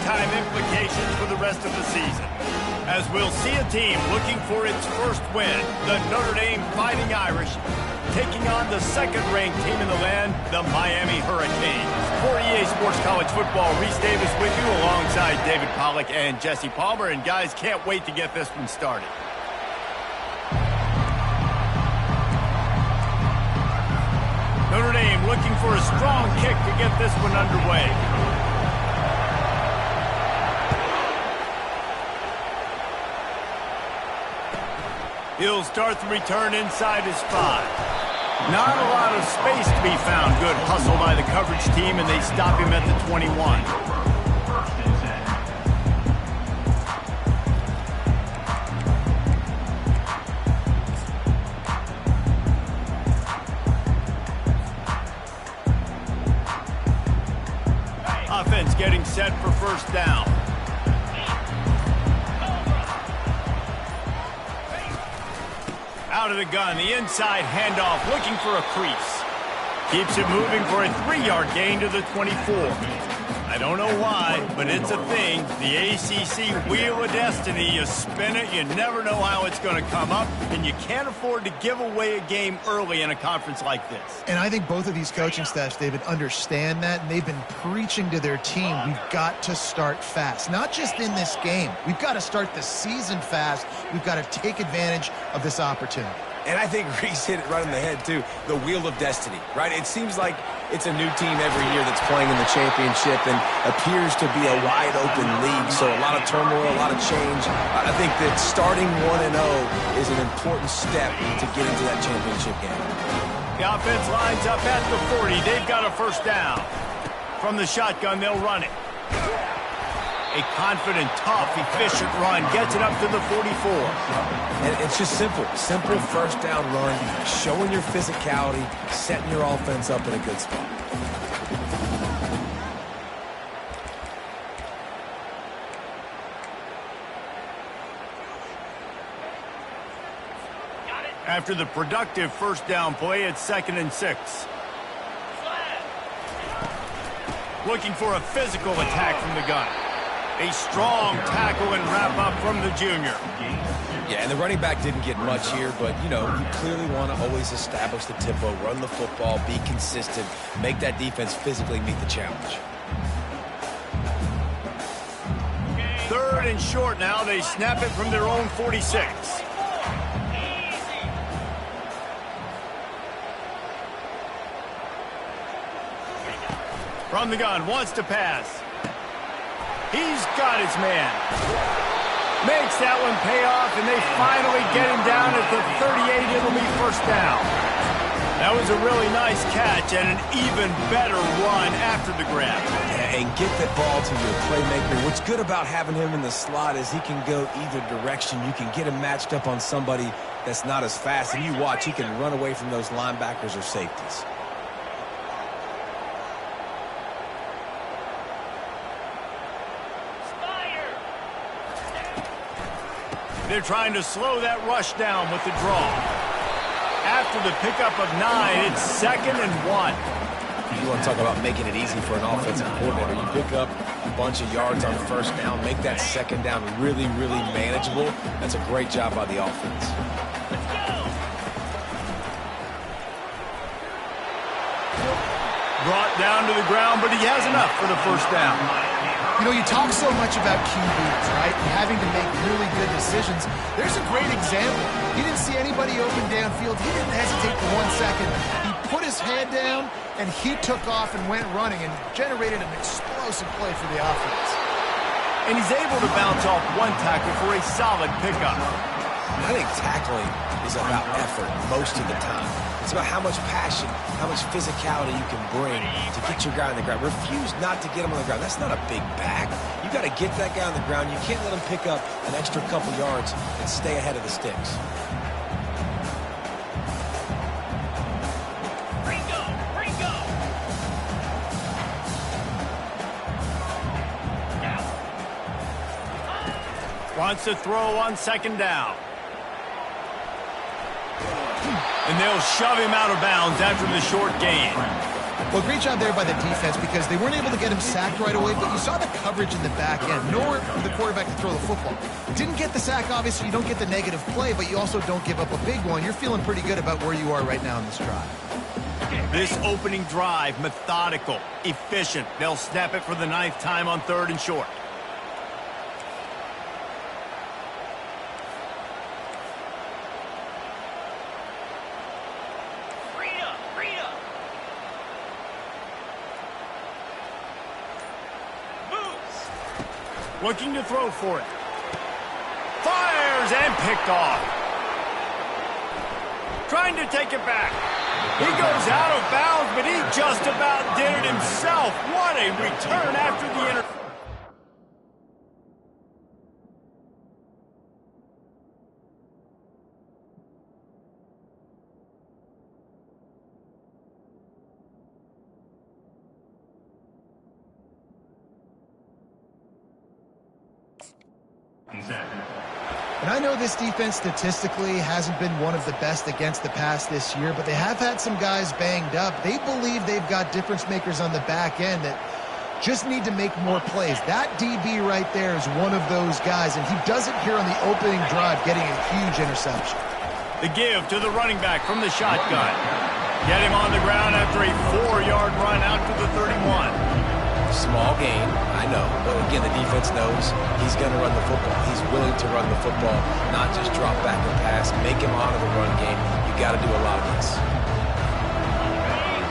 big-time implications for the rest of the season, as we'll see a team looking for its first win, the Notre Dame Fighting Irish, taking on the second-ranked team in the land, the Miami Hurricanes. For EA Sports College Football, Reese Davis with you alongside David Pollack and Jesse Palmer. And guys, can't wait to get this one started. Notre Dame looking for a strong kick to get this one underway. He'll start the return inside his 5. Not a lot of space to be found. Good hustle by the coverage team, and they stop him at the 21. Offense getting set for first down. Out of the gun, the inside handoff, looking for a crease. Keeps it moving for a 3-yard gain to the 24. I don't know why, but it's a thing. The ACC Wheel of Destiny, you spin it, you never know how it's going to come up, and you can't afford to give away a game early in a conference like this. And I think both of these coaching staffs, David, understand that, and they've been preaching to their team, we've got to start fast. Not just in this game. We've got to start the season fast. We've got to take advantage of this opportunity. And I think Reese hit it right on the head, too. The Wheel of Destiny, right? It seems like it's a new team every year that's playing in the championship and appears to be a wide-open league. So a lot of turmoil, a lot of change. I think that starting 1-0 is an important step to get into that championship game. The offense lines up at the 40. They've got a first down. From the shotgun, they'll run it. A confident, tough, efficient run gets it up to the 44. And it's just simple. Simple first down run, showing your physicality, setting your offense up in a good spot. After the productive first down play, it's 2nd and 6. Looking for a physical attack from the gun. A strong tackle and wrap-up from the junior. Yeah, and the running back didn't get much here, but, you know, you clearly want to always establish the tempo, run the football, be consistent, make that defense physically meet the challenge. 3rd and short now. They snap it from their own 46. From the gun, wants to pass. He's got his man. Makes that one pay off, and they finally get him down at the 38. It'll be first down. That was a really nice catch and an even better run after the grab. Yeah, and get that ball to your playmaker. What's good about having him in the slot is he can go either direction. You can get him matched up on somebody that's not as fast, and you watch, he can run away from those linebackers or safeties. They're trying to slow that rush down with the draw. After the pickup of 9, it's 2nd and 1. You want to talk about making it easy for an offensive coordinator. You pick up a bunch of yards on first down, make that second down really, really manageable. That's a great job by the offense. Let's go. Brought down to the ground, but he has enough for the first down. You know, you talk so much about QBs, right? And having to make really good decisions. There's a great example. He didn't see anybody open downfield. He didn't hesitate for 1 second. He put his head down, and he took off and went running and generated an explosive play for the offense. And he's able to bounce off one tackle for a solid pickup. I think tackling is about effort most of the time. It's about how much passion, how much physicality you can bring to get your guy on the ground. Refuse not to get him on the ground. That's not a big bag. You got to get that guy on the ground. You can't let him pick up an extra couple yards and stay ahead of the sticks. Wants to throw on 2nd down. And they'll shove him out of bounds after the short gain. Well, great job there by the defense because they weren't able to get him sacked right away, but you saw the coverage in the back end. Nowhere for the quarterback to throw the football. Didn't get the sack, obviously. You don't get the negative play, but you also don't give up a big one. You're feeling pretty good about where you are right now in this drive. This opening drive, methodical, efficient. They'll snap it for the 9th time on 3rd and short. Looking to throw for it. Fires and picked off. Trying to take it back. He goes out of bounds, but he just about did it himself. What a return after the interception. And I know this defense statistically hasn't been one of the best against the pass this year, but they have had some guys banged up. They believe they've got difference makers on the back end that just need to make more plays. That DB right there is one of those guys, and he does it here on the opening drive, getting a huge interception. The give to the running back from the shotgun. Get him on the ground after a 4-yard run out to the 31. Small gain, I know, but again, the defense knows he's going to run the football. He's willing to run the football, not just drop back and pass, make him honor the run game. You got to do a lot of this.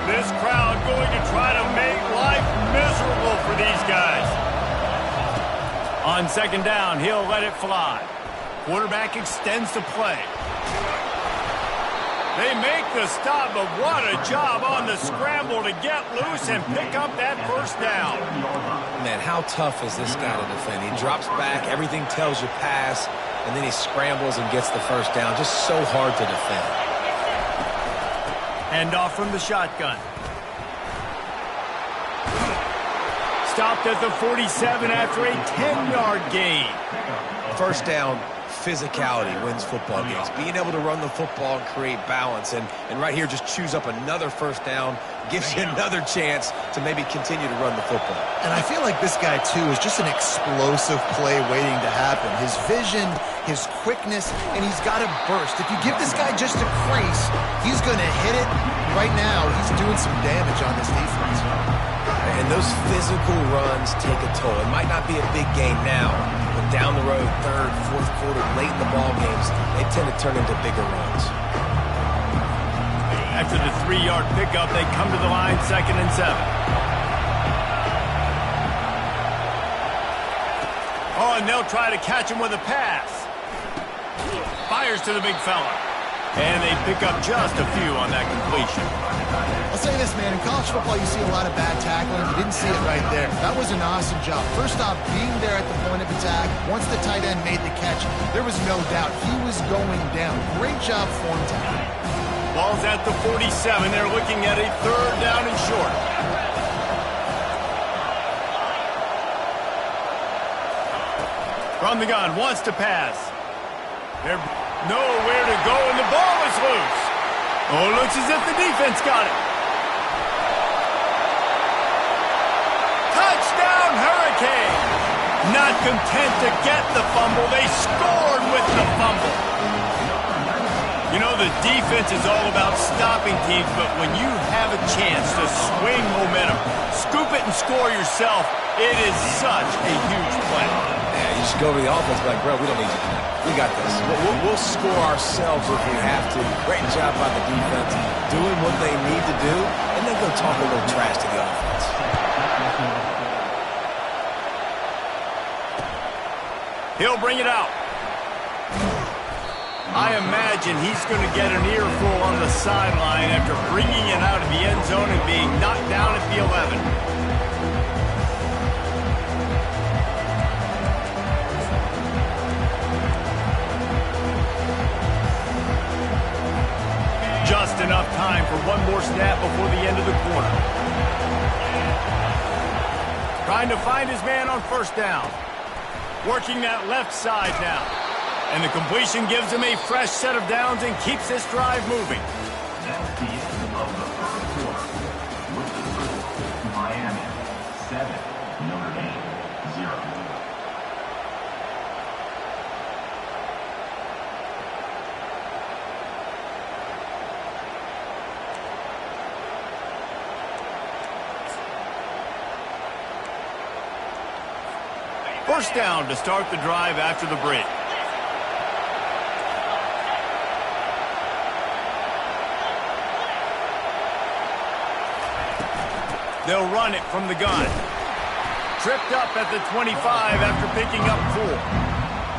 This crowd going to try to make life miserable for these guys. On 2nd down, he'll let it fly. Quarterback extends the play. They make the stop, but what a job on the scramble to get loose and pick up that 1st down. Man, how tough is this guy to defend? He drops back, everything tells you pass, and then he scrambles and gets the 1st down. Just so hard to defend. Hand off from the shotgun. Stopped at the 47 after a 10-yard gain. 1st down. Physicality wins football games. Being able to run the football and create balance. And right here, just choose up another 1st down, gives you another chance to maybe continue to run the football. And I feel like this guy, too, is just an explosive play waiting to happen. His vision, his quickness, and he's got a burst. If you give this guy just a crease, he's going to hit it. Right now, he's doing some damage on this defense. And those physical runs take a toll. It might not be a big gain now, but down the road, 3rd, 4th quarter, late in the ball games, they tend to turn into bigger runs. After the 3-yard pickup, they come to the line 2nd and 7. Oh, and they'll try to catch him with a pass. Fires to the big fella. And they pick up just a few on that completion. I'll say this, man. In college football, you see a lot of bad tackling. You didn't see it right there. That was an awesome job. First off, being there at the point of attack. Once the tight end made the catch, there was no doubt he was going down. Great job form tackling. Ball's at the 47. They're looking at a 3rd down and short. From the gun, wants to pass. They're nowhere to go, and the ball is loose. Oh, looks as if the defense got it. Touchdown, Hurricane! Not content to get the fumble, they scored with the fumble. You know, the defense is all about stopping teams, but when you have a chance to swing momentum, scoop it and score yourself, it is such a huge play. Yeah, you should go over the offense like, bro, we don't need you. We got this. We'll score ourselves if we have to. Great job by the defense, doing what they need to do, and then go talk a little trash to the offense. He'll bring it out. I imagine he's going to get an earful on the sideline after bringing it out of the end zone and being knocked down at the 11. Just enough time for one more snap before the end of the quarter. Trying to find his man on 1st down. Working that left side now. And the completion gives him a fresh set of downs and keeps this drive moving. That's the end of the quarter with the First down to start the drive after the break. They'll run it from the gun. Tripped up at the 25 after picking up 4.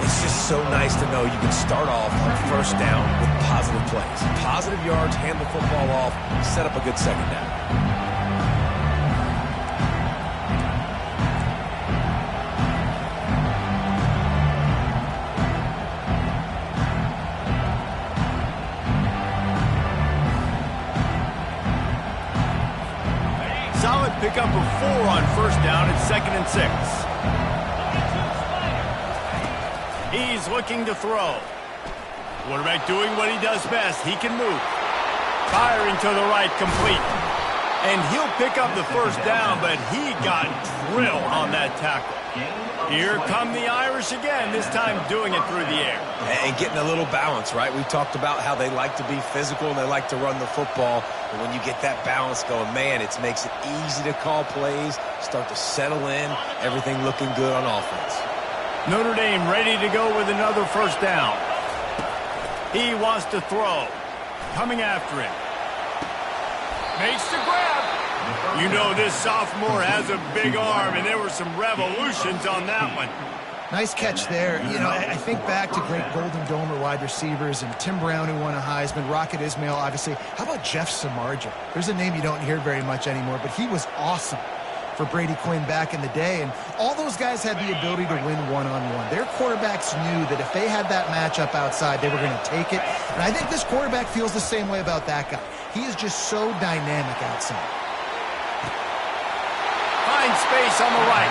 It's just so nice to know you can start off on first down with positive plays. Positive yards, hand the football off, set up a good second down. Solid pickup of 4 on first down at 2nd and 6. He's looking to throw. Quarterback doing what he does best. He can move. Firing to the right, complete. And he'll pick up the first down, but he got drilled on that tackle. Here come the Irish again, this time doing it through the air. And getting a little balance, right? We talked about how they like to be physical and they like to run the football. And when you get that balance going, man, it makes it easy to call plays, start to settle in, everything looking good on offense. Notre Dame ready to go with another first down. He wants to throw. Coming after him. Makes the grab. You know this sophomore has a big arm, and there were some revolutions on that one. Nice catch there. You know, I think back to great Golden Domer wide receivers and Tim Brown, who won a Heisman, Rocket Ismail, obviously. How about Jeff Samardzija? There's a name you don't hear very much anymore, but he was awesome for Brady Quinn back in the day, and all those guys had the ability to win one-on-one. Their quarterbacks knew that if they had that matchup outside, they were going to take it, and I think this quarterback feels the same way about that guy. He is just so dynamic outside. Finds space on the right.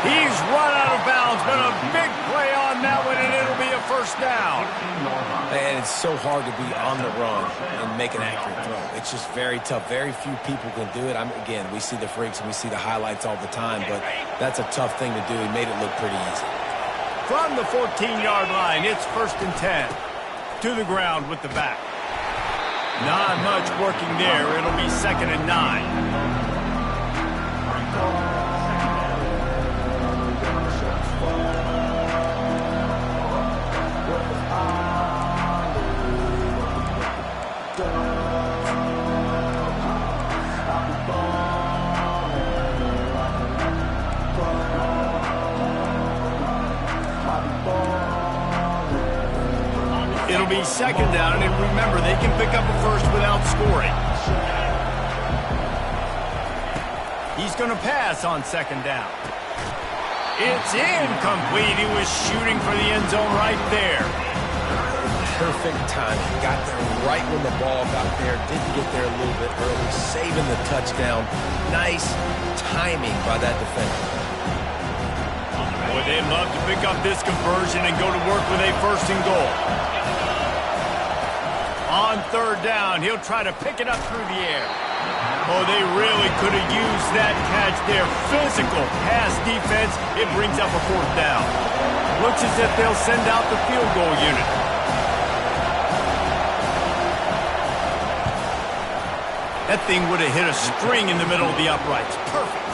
He's run out of bounds, but a big play on that one, and it'll be a first down. And it's so hard to be on the run and make an accurate throw. It's just very tough. Very few people can do it. Again, we see the freaks and we see the highlights all the time, but that's a tough thing to do. He made it look pretty easy. From the 14-yard line, it's 1st and 10. To the ground with the back. Not much working there. It'll be 2nd and 9. It'll be 2nd down, and remember, they can pick up a first without scoring. He's going to pass on 2nd down. It's incomplete. He was shooting for the end zone right there. Perfect timing. Got there right when the ball got there. Didn't get there a little bit early. Saving the touchdown. Nice timing by that defender. Boy, they'd love to pick up this conversion and go to work with a 1st and goal. On 3rd down, he'll try to pick it up through the air. Oh, they really could have used that catch there. Physical pass defense. It brings up a 4th down. Looks as if they'll send out the field goal unit. That thing would have hit a string in the middle of the uprights. Perfect.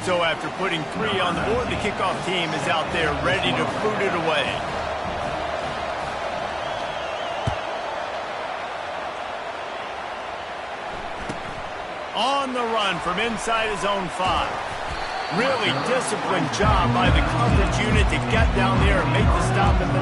So after putting 3 on the board, the kickoff team is out there ready to boot it away. On the run from inside his own 5. Really disciplined job by the coverage unit to get down there and make the stop at the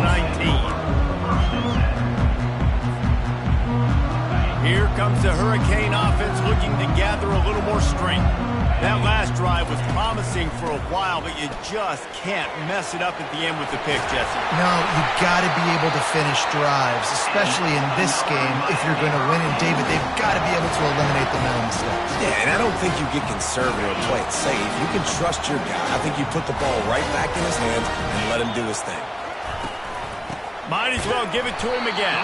19. Here comes the Hurricane offense looking to gather a little more strength. That last drive was promising for a while, but you just can't mess it up at the end with the pick, Jesse. No, you got to be able to finish drives, especially in this game if you're going to win. And, David, they've got to be able to eliminate the mental mistakes. Yeah, and I don't think you get conservative or play it safe. You can trust your guy. I think you put the ball right back in his hands and let him do his thing. Might as well give it to him again.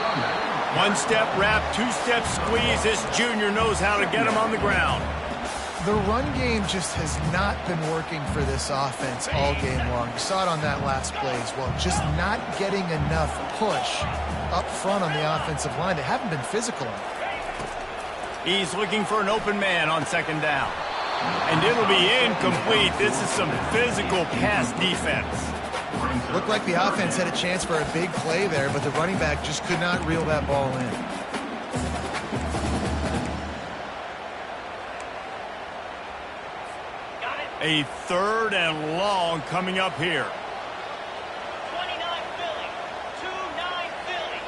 1-step wrap, 2-step squeeze. This junior knows how to get him on the ground. The run game just has not been working for this offense all game long. You saw it on that last play as well. Just not getting enough push up front on the offensive line. They haven't been physical enough. He's looking for an open man on second down. And it'll be incomplete. This is some physical pass defense. Looked like the offense had a chance for a big play there, but the running back just could not reel that ball in. A 3rd and long coming up here. 29 Philly. 2-9 Philly.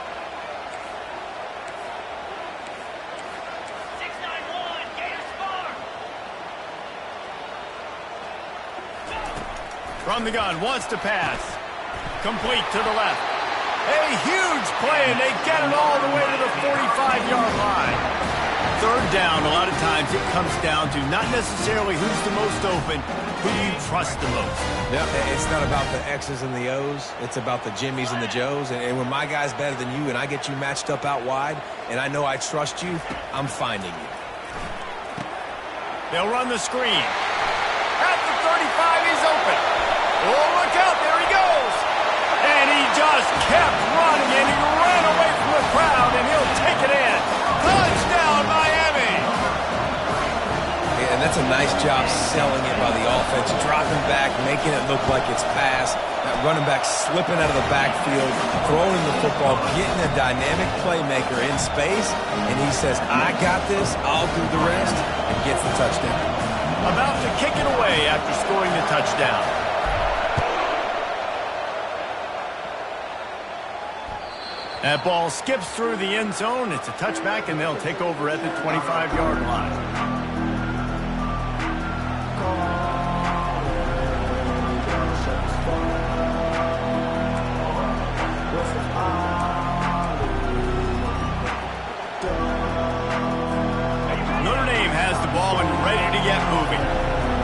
6-9-1. Gators Farm. From the gun, wants to pass. Complete to the left. A huge play, and they get it all the way to the 45-yard line. 3rd down, a lot of times it comes down to not necessarily who's the most open, who do you trust the most. Yep, it's not about the X's and the O's. It's about the Jimmys and the Joes. And when my guy's better than you and I get you matched up out wide and I know I trust you, I'm finding you. They'll run the screen. At the 35, he's open. Oh, look out, there he goes. And he just kept running, and he ran away from the crowd, and he'll take it in. Touchdown, Miami. Yeah, and that's a nice job selling it by the offense, dropping back, making it look like it's pass. That running back slipping out of the backfield, throwing the football, getting a dynamic playmaker in space, and he says, I got this, I'll do the rest, and gets the touchdown. About to kick it away after scoring the touchdown. That ball skips through the end zone. It's a touchback, and they'll take over at the 25-yard line. Notre Dame has the ball and ready to get moving.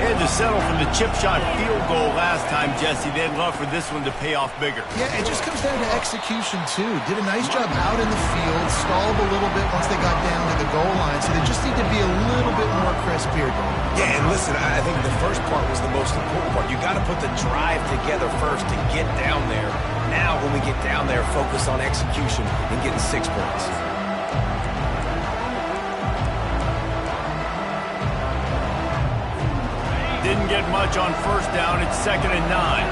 They had to settle for the chip shot field goal last time, Jesse. They'd love for this one to pay off bigger. Yeah, it just comes down to execution, too. Did a nice job out in the field, stalled a little bit once they got down to the goal line, so they just need to be a little bit more crisp here. Yeah, and listen, I think the first part was the most important part. You got to put the drive together first to get down there. Now, when we get down there, focus on execution and getting 6 points. Didn't get much on first down. It's 2nd and 9.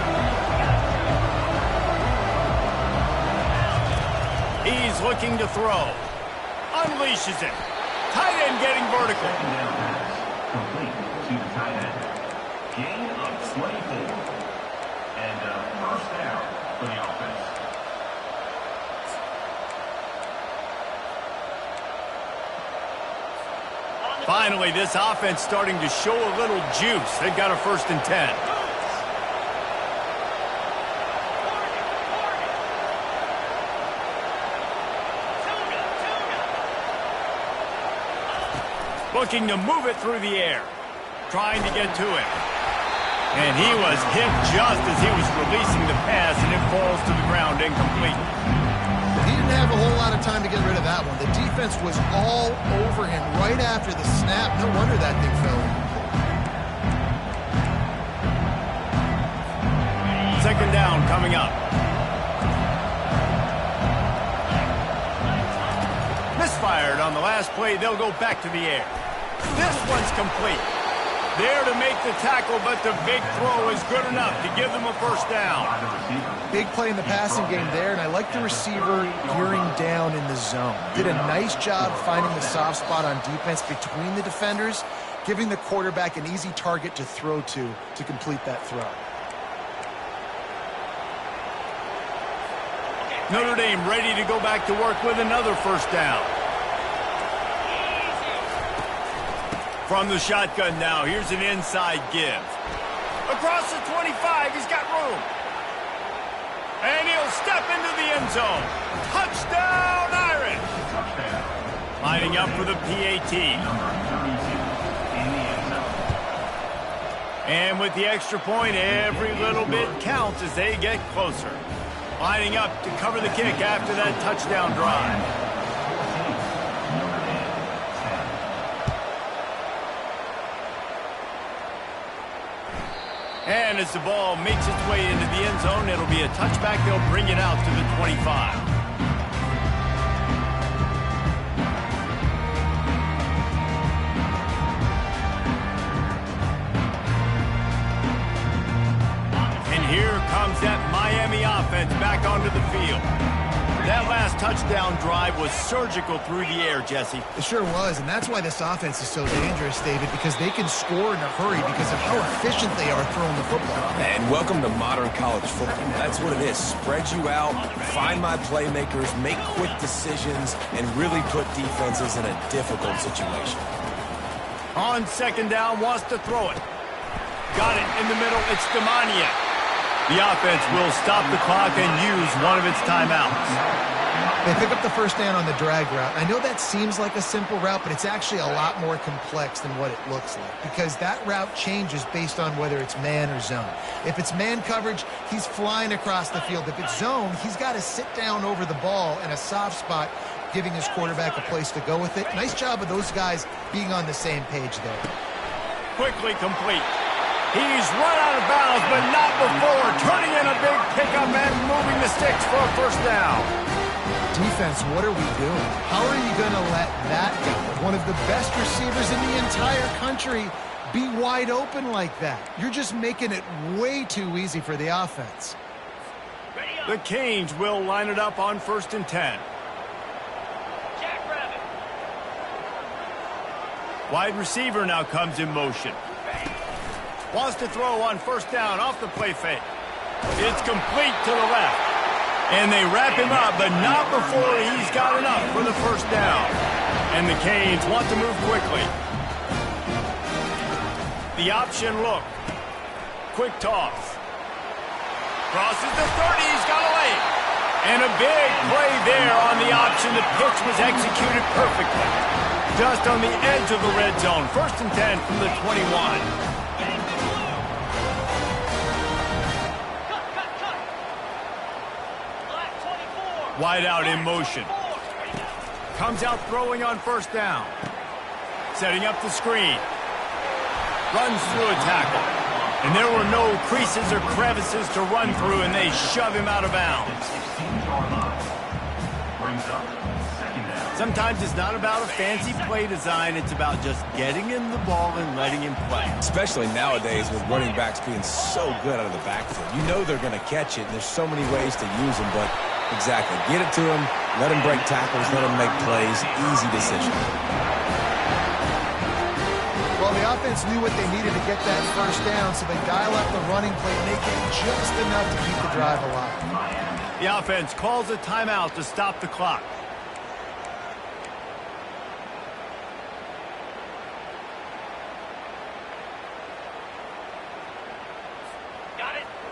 He's looking to throw. Unleashes it. Tight end getting vertical. Second down pass. Complete to the tight end. Gain of 24. And first down for the offense. Finally, this offense starting to show a little juice. They've got a 1st and 10. Looking to move it through the air. Trying to get to it. And he was hit just as he was releasing the pass, and it falls to the ground incomplete. He didn't have a whole lot of time to get rid of that one. The defense was all over him right after the snap. No wonder that thing fell. 2nd down coming up. Misfired on the last play. They'll go back to the air. This one's complete. There to make the tackle, but the big throw is good enough to give them a 1st down. Big play in the passing game there, and I like the receiver gearing down in the zone. Did a nice job finding the soft spot on defense between the defenders, giving the quarterback an easy target to throw to complete that throw. Notre Dame ready to go back to work with another 1st down. From the shotgun now, here's an inside give. Across the 25, he's got room. And he'll step into the end zone. Touchdown, Irish! Lining up for the PAT. And with the extra point, every little bit counts as they get closer. Lining up to cover the kick after that touchdown drive. And as the ball makes its way into the end zone, it'll be a touchback. They'll bring it out to the 25. And here comes that Miami offense back onto the field. That last touchdown drive was surgical through the air, Jesse. It sure was, and that's why this offense is so dangerous, David, because they can score in a hurry because of how efficient they are throwing the football. And welcome to modern college football. That's what it is. Spread you out, find my playmakers, make quick decisions, and really put defenses in a difficult situation. On second down, wants to throw it. Got it in the middle. It's Demania. The offense will stop the clock and use one of its timeouts. They pick up the first down on the drag route. I know that seems like a simple route, but it's actually a lot more complex than what it looks like because that route changes based on whether it's man or zone. If it's man coverage, he's flying across the field. If it's zone, he's got to sit down over the ball in a soft spot, giving his quarterback a place to go with it. Nice job of those guys being on the same page there. Quickly complete. He's run out of bounds, but not before turning in a big pickup and moving the sticks for a first down. Defense, what are we doing? How are you going to let that guy, one of the best receivers in the entire country, be wide open like that? You're just making it way too easy for the offense. The Canes will line it up on 1st and 10. Jackrabbit. Wide receiver now comes in motion. Wants to throw on first down off the play fake. It's complete to the left. And they wrap him up, but not before he's got enough for the first down. And the Canes want to move quickly. The option look. Quick toss. Crosses the 30, he's got a lane. And a big play there on the option. The pitch was executed perfectly. Just on the edge of the red zone. 1st and 10 from the 21. Wide out in motion. Comes out throwing on first down. Setting up the screen. Runs through a tackle. And there were no creases or crevices to run through, and they shove him out of bounds. Sometimes it's not about a fancy play design. It's about just getting him the ball and letting him play. Especially nowadays with running backs being so good out of the backfield. You know they're going to catch it, and there's so many ways to use them, but exactly. Get it to him, let him break tackles, let him make plays. Easy decision. Well, the offense knew what they needed to get that first down, so they dial up the running play, and they get just enough to keep the drive alive. The offense calls a timeout to stop the clock.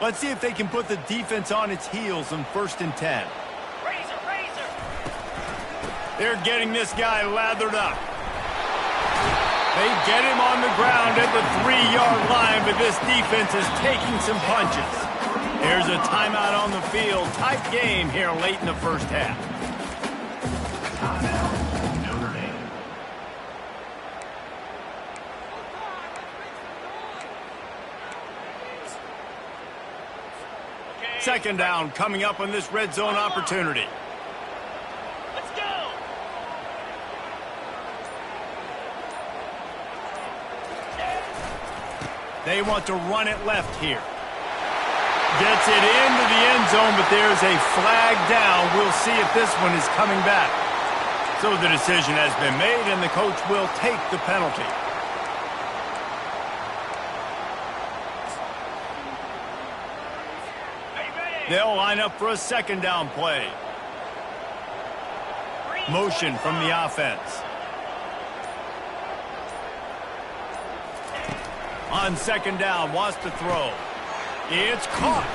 Let's see if they can put the defense on its heels on 1st and 10. Razor. They're getting this guy lathered up. They get him on the ground at the 3-yard line, but this defense is taking some punches. Here's a timeout on the field. Tight game here late in the first half. Second down coming up on this red zone opportunity. Let's go. They want to run it left here. Gets it into the end zone, but there's a flag down. We'll see if this one is coming back. So the decision has been made, and the coach will take the penalty. They'll line up for a second down play. Motion from the offense. On second down, wants to throw. It's caught.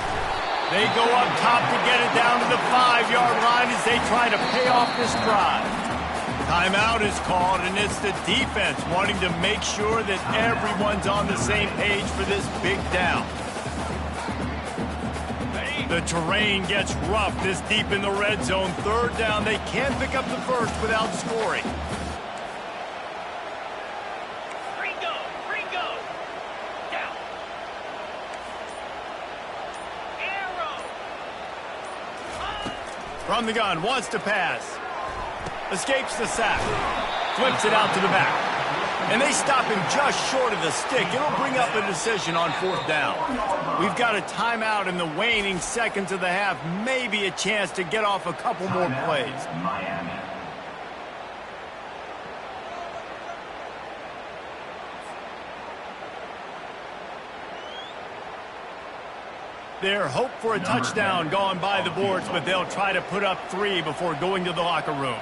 They go up top to get it down to the 5-yard line as they try to pay off this drive. Timeout is called, and it's the defense wanting to make sure that everyone's on the same page for this big down. The terrain gets rough this deep in the red zone. 3rd down, they can pick up the first without scoring. From the gun, wants to pass. Escapes the sack. Flips it out to the back. And they stop him just short of the stick. It'll bring up a decision on 4th down. We've got a timeout in the waning seconds of the half. Maybe a chance to get off a couple more plays. Miami. Their hope for a touchdown gone by the boards, but they'll try to put up 3 before going to the locker room.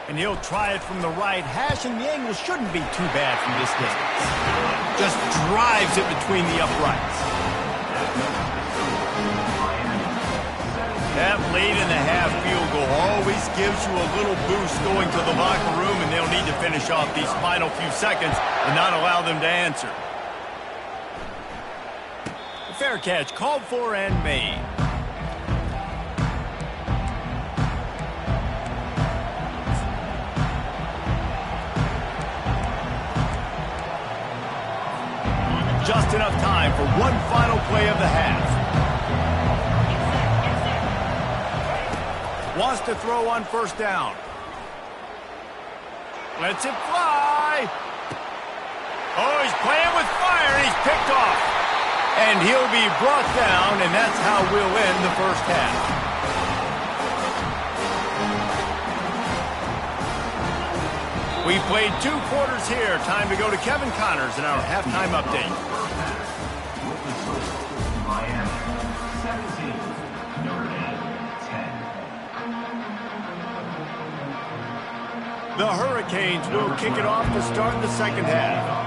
And he'll try it from the right hash, and the angle shouldn't be too bad from this distance. Just drives it between the uprights. That late in the half field goal always gives you a little boost going to the locker room, and they'll need to finish off these final few seconds and not allow them to answer. Fair catch called for and made. Just enough time for one final play of the half. Wants to throw on 1st down. Lets it fly. Oh, he's playing with fire, and he's picked off. And he'll be brought down, and that's how we'll end the 1st half. We played 2 quarters here. Time to go to Kevin Connors in our halftime update. Miami 17, Notre Dame 10. The Hurricanes will kick it off to start the 2nd half.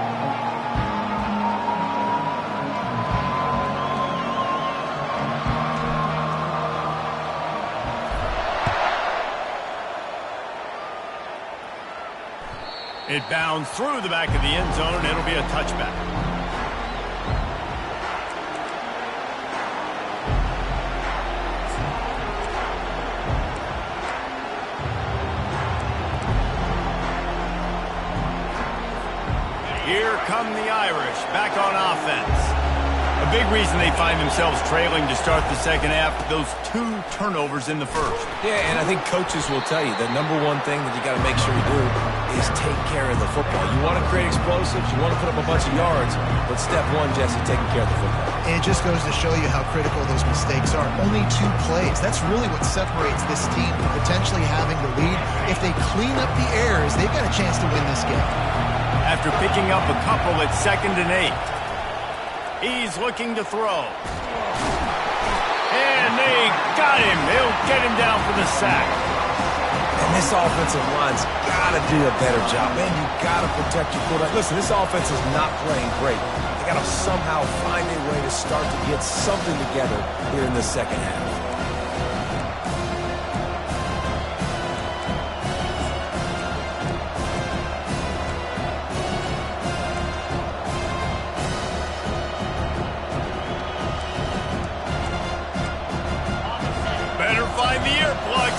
It bounds through the back of the end zone, and it'll be a touchback. Here come the Irish, back on offense. A big reason they find themselves trailing to start the 2nd half, those 2 turnovers in the 1st. Yeah, and I think coaches will tell you the number one thing that you got to make sure you do is take care of the football. You want to create explosives, you want to put up a bunch of yards, but step 1, Jesse, taking care of the football. And it just goes to show you how critical those mistakes are. Only 2 plays. That's really what separates this team from potentially having the lead. If they clean up the errors, they've got a chance to win this game. After picking up a couple at 2nd and 8. He's looking to throw. And they got him. They'll get him down for the sack. And this offensive line's got to do a better job. Man, you got to protect your quarterback. Listen, this offense is not playing great. They got to somehow find a way to start to get something together here in the 2nd half.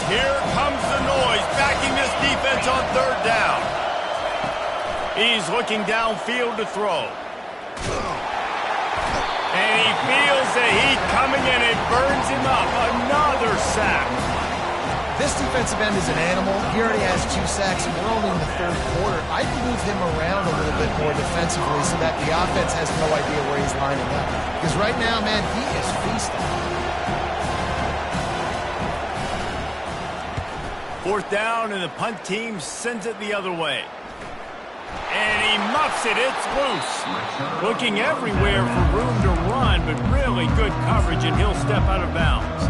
Here comes the noise, backing this defense on 3rd down. He's looking downfield to throw. And he feels the heat coming and it burns him up. Another sack. This defensive end is an animal. He already has 2 sacks, and we're only in the 3rd quarter. I'd move him around a little bit more defensively so that the offense has no idea where he's lining up. Because right now, man, he is feasting. 4th down, and the punt team sends it the other way. And he muffs it. It's loose. Looking everywhere for room to run, but really good coverage, and he'll step out of bounds.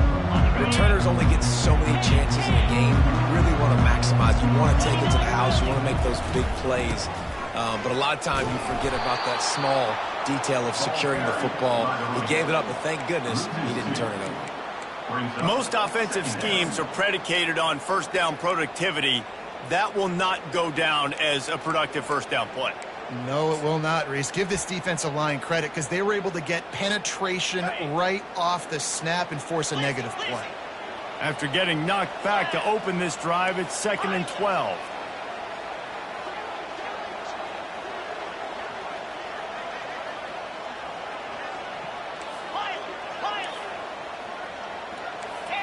Returners only get so many chances in a game. You really want to maximize. You want to take it to the house. You want to make those big plays. But a lot of times you forget about that small detail of securing the football. He gave it up, but thank goodness he didn't turn it over. Most offensive schemes are predicated on 1st down productivity. That will not go down as a productive 1st down play. No, it will not, Reese. Give this defensive line credit because they were able to get penetration right off the snap and force a negative play. After getting knocked back to open this drive, it's 2nd and 12.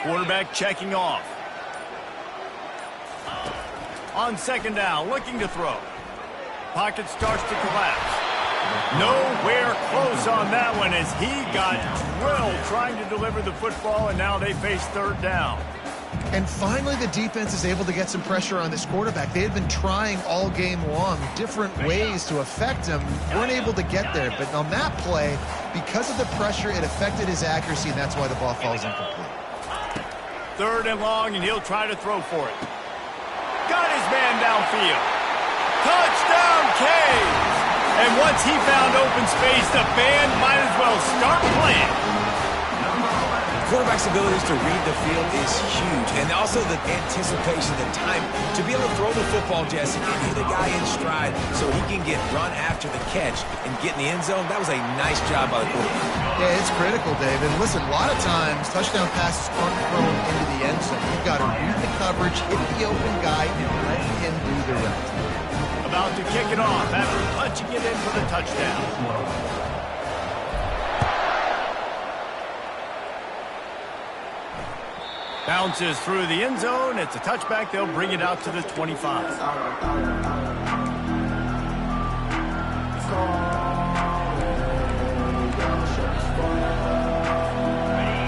Quarterback checking off. On second down, looking to throw. Pocket starts to collapse. Nowhere close on that one as he got drilled trying to deliver the football, and now they face third down. And finally, the defense is able to get some pressure on this quarterback. They had been trying all game long different ways to affect him. Weren't able to get there. But on that play, because of the pressure, it affected his accuracy, and that's why the ball falls incomplete. Third and long, and he'll try to throw for it. Got his man downfield. Touchdown, Caves! And once he found open space, the band might as well start playing. Quarterback's abilities to read the field is huge, and also the anticipation and timing. To be able to throw the football, Jesse, and hit a guy in stride so he can get run after the catch and get in the end zone, that was a nice job by the quarterback. Yeah, it's critical, David. Listen, a lot of times, touchdown passes aren't thrown into the end zone. You've got to read the coverage, hit the open guy, and let him do the rest. About to kick it off after punching it in for the touchdown. Bounces through the end zone. It's a touchback. They'll bring it out to the 25.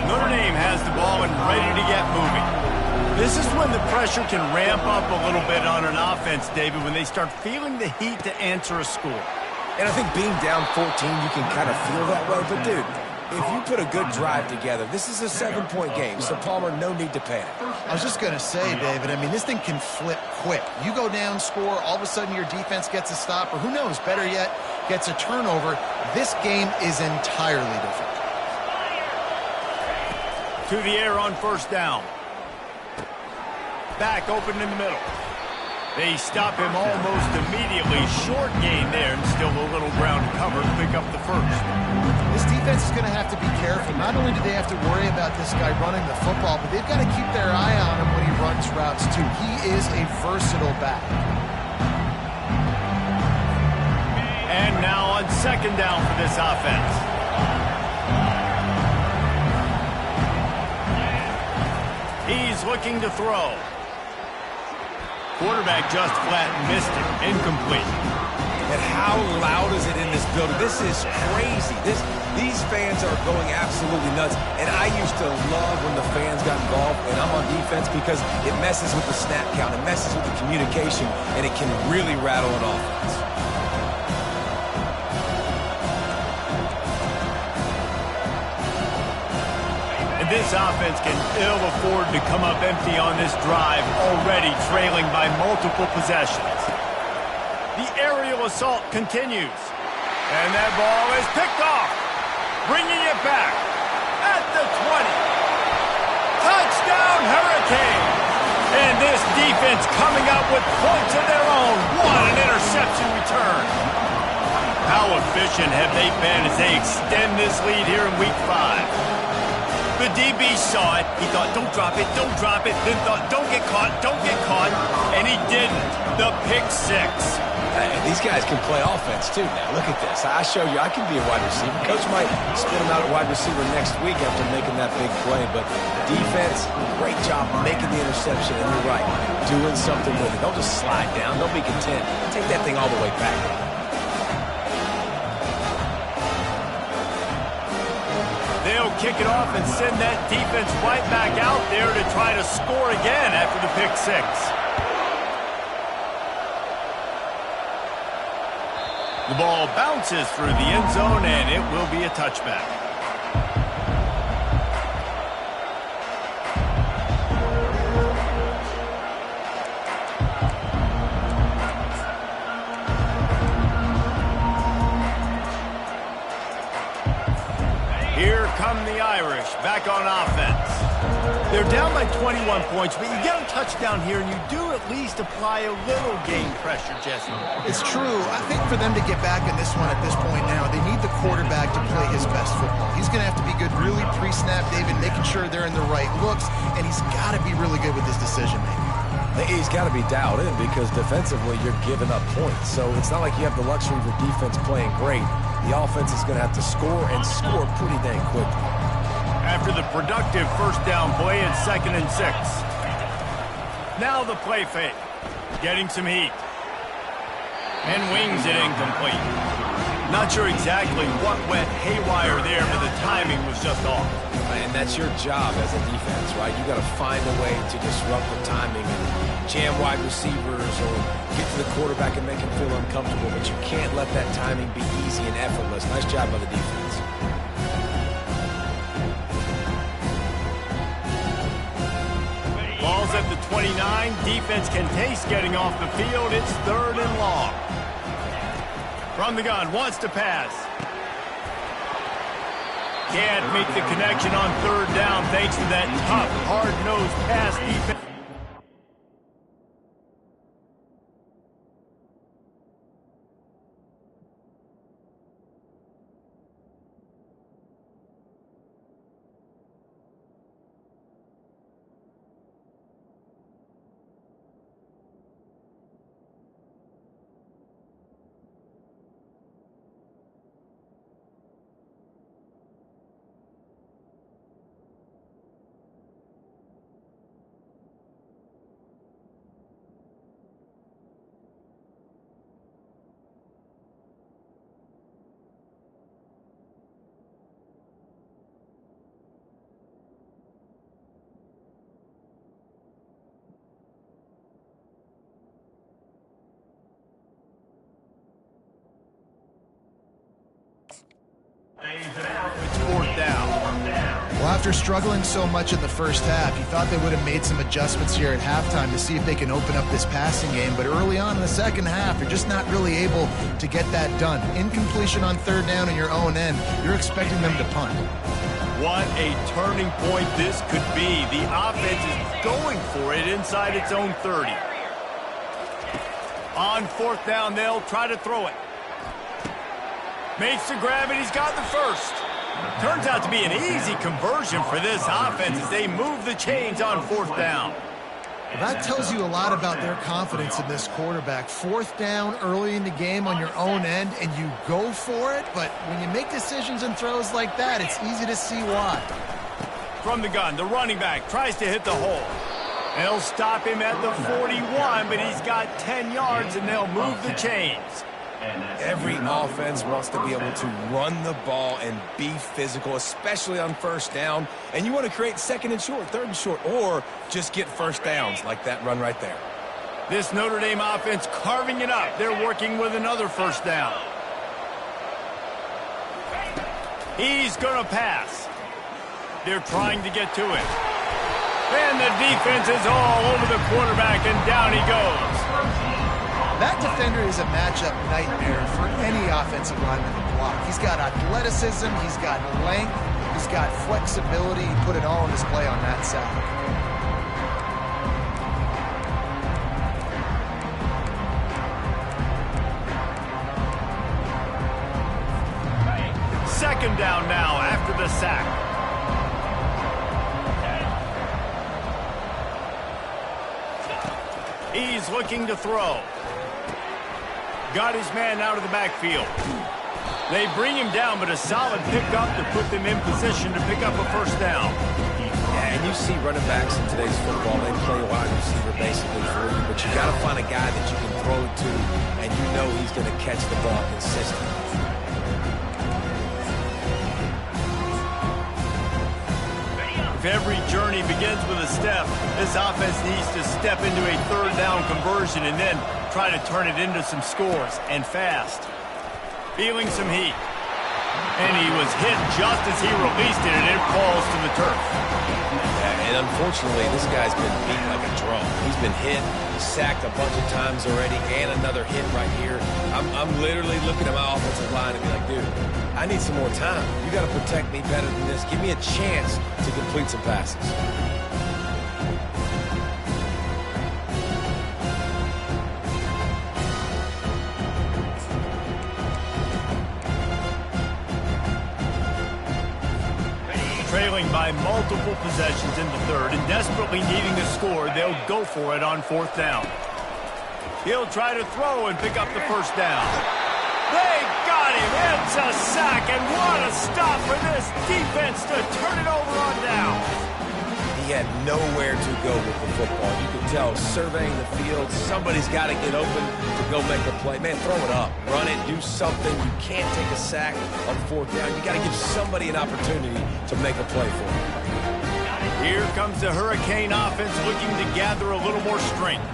Notre Dame has the ball and ready to get moving. This is when the pressure can ramp up a little bit on an offense, David, when they start feeling the heat to answer a score. And I think being down 14, you can kind of feel that way. But, dude, if you put a good drive together, this is a 7-point game, so Palmer, no need to panic. I was just going to say, David, I mean, this thing can flip quick. You go down, score, all of a sudden your defense gets a stop, or who knows, better yet, gets a turnover. This game is entirely different. To the air on first down. Back open in the middle. They stop him almost immediately. Short gain there, and still a little ground to cover to pick up the first. This defense is going to have to be careful. Not only do they have to worry about this guy running the football, but they've got to keep their eye on him when he runs routes, too. He is a versatile back. And now on second down for this offense. He's looking to throw. Quarterback just flat missed it. Incomplete. And how loud is it in this building? This is crazy. These fans are going absolutely nuts. And I used to love when the fans got involved when I'm on defense because it messes with the snap count. It messes with the communication, and it can really rattle an offense. This offense can ill afford to come up empty on this drive, already trailing by multiple possessions. The aerial assault continues. And that ball is picked off, bringing it back at the 20. Touchdown, Hurricanes! And this defense coming up with points of their own. What an interception return. How efficient have they been as they extend this lead here in Week 5? The DB saw it. He thought, don't drop it, don't drop it. Then thought, don't get caught, and he didn't. The pick six. Hey, these guys can play offense, too, now. Look at this. I show you I can be a wide receiver. Coach might spin him out at wide receiver next week after making that big play. But defense, great job making the interception. And you're right, doing something with it. Don't just slide down. Don't be content. Take that thing all the way back. They'll kick it off and send that defense right back out there to try to score again after the pick six. The ball bounces through the end zone, and it will be a touchback. Here come the Irish, back on offense. They're down by 21 points, but you get a touchdown here, and you do at least apply a little game pressure, Jesse. It's true. I think for them to get back in this one at this point now, they need the quarterback to play his best football. He's going to have to be good, really pre-snap, David, making sure they're in the right looks, and he's got to be really good with his decision-making. He's got to be dialed in because defensively you're giving up points. So it's not like you have the luxury of the defense playing great. The offense is going to have to score and score pretty dang quickly. After the productive first down play, it's 2nd and 6. Now the play fake. Getting some heat. And wings it incomplete. Not sure exactly what went haywire there, but the timing was just off. And that's your job as a defense, right? You got to find a way to disrupt the timing and jam wide receivers or get to the quarterback and make him feel uncomfortable, but you can't let that timing be easy and effortless. Nice job by the defense. Ball's at the 29. Defense can taste getting off the field. It's 3rd and long. From the gun, wants to pass. Can't make the connection on 3rd down thanks to that tough, hard-nosed pass defense. It's 4th down. Well, after struggling so much in the first half, you thought they would have made some adjustments here at halftime to see if they can open up this passing game. But early on in the second half, they're just not really able to get that done. Incompletion on 3rd down in your own end, you're expecting them to punt. What a turning point this could be. The offense is going for it inside its own 30. On 4th down, they'll try to throw it. Makes the grab, and he's got the first. Turns out to be an easy conversion for this offense as they move the chains on 4th down. Well, that tells you a lot about their confidence in this quarterback. 4th down early in the game on your own end, and you go for it. But when you make decisions and throws like that, it's easy to see why. From the gun, the running back tries to hit the hole. They'll stop him at the 41, but he's got 10 yards, and they'll move the chains. Every offense wants to be able to run the ball and be physical, especially on 1st down. And you want to create 2nd and short, 3rd and short, or just get 1st downs like that run right there. This Notre Dame offense carving it up. They're working with another 1st down. He's going to pass. They're trying to get to it. And the defense is all over the quarterback, and down he goes. That defender is a matchup nightmare for any offensive lineman to block. He's got athleticism, he's got length, he's got flexibility. He put it all on display on that side. Second down now after the sack. He's looking to throw. Got his man out of the backfield. They bring him down, but a solid pickup to put them in position to pick up a 1st down. Yeah, and you see running backs in today's football, they play wide receiver basically for you, but you got to find a guy that you can throw it to, and you know he's going to catch the ball consistently. If every journey begins with a step, this offense needs to step into a 3rd down conversion and then try to turn it into some scores, and fast. Feeling some heat. And he was hit just as he released it, and it falls to the turf. Yeah, and unfortunately, this guy's been beat like a drum. He's been hit, sacked a bunch of times already, and another hit right here. I'm literally looking at my offensive line and be like, dude, I need some more time. You got to protect me better than this. Give me a chance to complete some passes. Trailing by multiple possessions in the 3rd and desperately needing to score, they'll go for it on 4th down. He'll try to throw and pick up the 1st down. They got him. It's a sack, and what a stop for this defense to turn it over on down. He had nowhere to go with the football. You could tell, surveying the field, somebody's got to get open to go make a play. Man, throw it up. Run it. Do something. You can't take a sack on 4th down. You got to give somebody an opportunity to make a play for it. Here comes the Hurricane offense looking to gather a little more strength.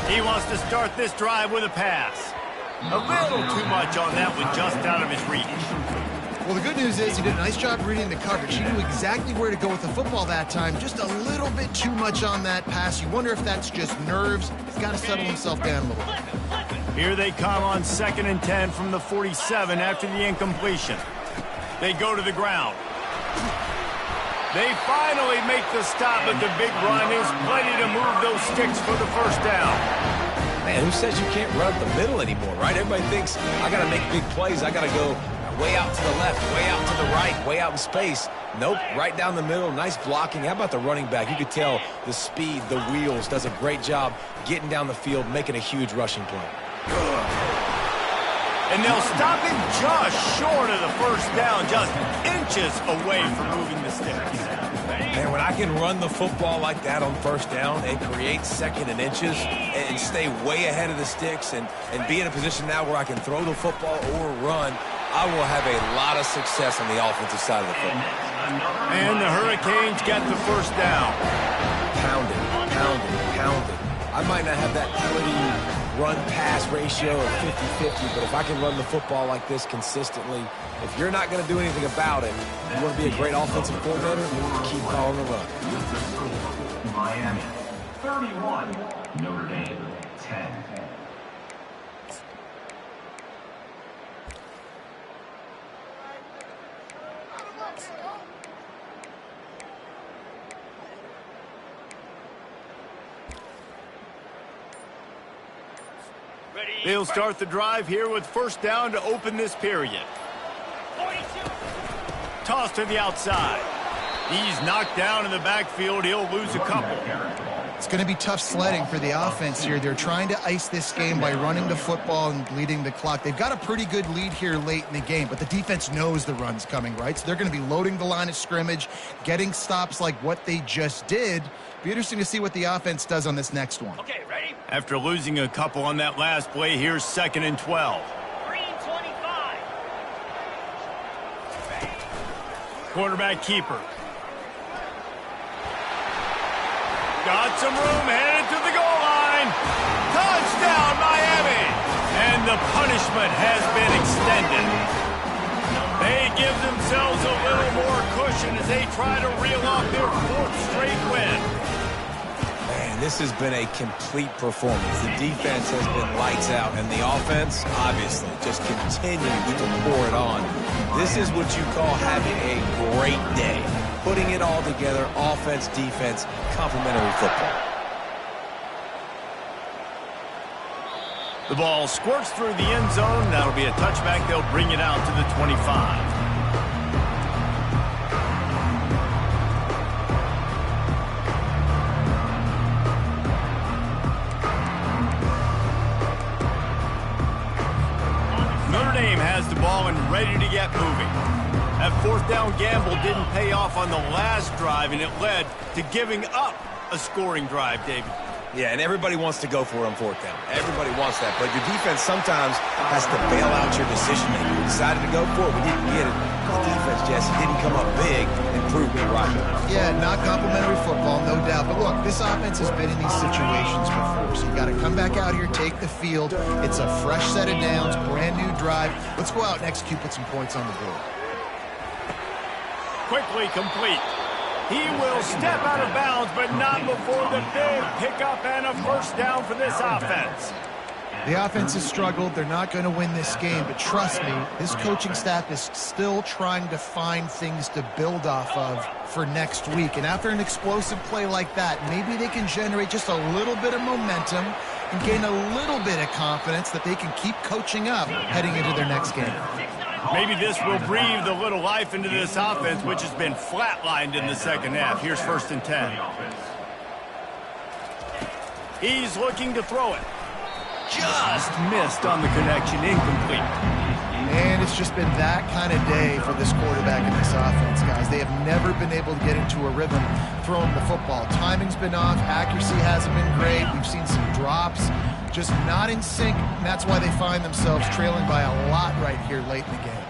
He wants to start this drive with a pass. A little too much on that one, just out of his reach. Well, the good news is he did a nice job reading the coverage. He knew exactly where to go with the football that time. Just a little bit too much on that pass. You wonder if that's just nerves. He's got to settle himself down a little bit. Here they come on 2nd and 10 from the 47 after the incompletion. They go to the ground. They finally make the stop, but the big run is plenty to move those sticks for the 1st down. Man, who says you can't run up the middle anymore, right? Everybody thinks, I got to make big plays. I got to go way out to the left, way out to the right, way out in space. Nope, right down the middle. Nice blocking. How about the running back? You could tell the speed, the wheels, does a great job getting down the field, making a huge rushing play. And they'll stop him just short of the 1st down, just inches away from moving the sticks. Man, when I can run the football like that on 1st down and create 2nd and inches and stay way ahead of the sticks and be in a position now where I can throw the football or run, I will have a lot of success on the offensive side of the football. And the Hurricanes get the 1st down. Pound it, pound it, pound it. I might not have that pretty run-pass ratio of 50-50, but if I can run the football like this consistently, if you're not going to do anything about it, you want to be a great offensive coordinator, keep calling the run. Miami 31, Notre Dame 10. They'll start the drive here with 1st down to open this period. 42. Toss to the outside. He's knocked down in the backfield. He'll lose a couple. It's going to be tough sledding for the offense here. They're trying to ice this game by running the football and bleeding the clock. They've got a pretty good lead here late in the game, but the defense knows the run's coming, right? So they're going to be loading the line of scrimmage, getting stops like what they just did. Be interesting to see what the offense does on this next one. Okay, ready? After losing a couple on that last play, here's 2nd and 12. Green 25. Quarterback keeper. Got some room, headed to the goal line. Touchdown, Miami! And the punishment has been extended. They give themselves a little more cushion as they try to reel off their 4th straight win. Man, this has been a complete performance. The defense has been lights out, and the offense, obviously, just continues to pour it on. This is what you call having a great day. Putting it all together, offense, defense, complementary football. The ball squirts through the end zone. That'll be a touchback. They'll bring it out to the 25. Notre Dame has the ball and ready to get moving. That 4th down gamble didn't pay off on the last drive, and it led to giving up a scoring drive, David. Yeah, and everybody wants to go for it on 4th down. Everybody wants that. But your defense sometimes has to bail out your decision-making. We decided to go for it. We didn't get it. The defense, Jesse, didn't come up big and prove me right. Yeah, not complimentary football, no doubt. But look, this offense has been in these situations before. So you got to come back out here, take the field. It's a fresh set of downs, brand new drive. Let's go out and execute, put some points on the board. Quickly complete. He will step out of bounds, but not before the big pickup and a 1st down for this offense. The offense has struggled. They're not going to win this game, but trust me, this coaching staff is still trying to find things to build off of for next week. And after an explosive play like that, maybe they can generate just a little bit of momentum and gain a little bit of confidence that they can keep coaching up heading into their next game. Maybe this will breathe a little life into this offense, which has been flatlined in the 2nd half. Here's 1st and 10. He's looking to throw it. Just missed on the connection, incomplete. And it's just been that kind of day for this quarterback and this offense, guys. They have never been able to get into a rhythm throwing the football. Timing's been off. Accuracy hasn't been great. We've seen some drops. Just not in sync, and that's why they find themselves trailing by a lot right here late in the game.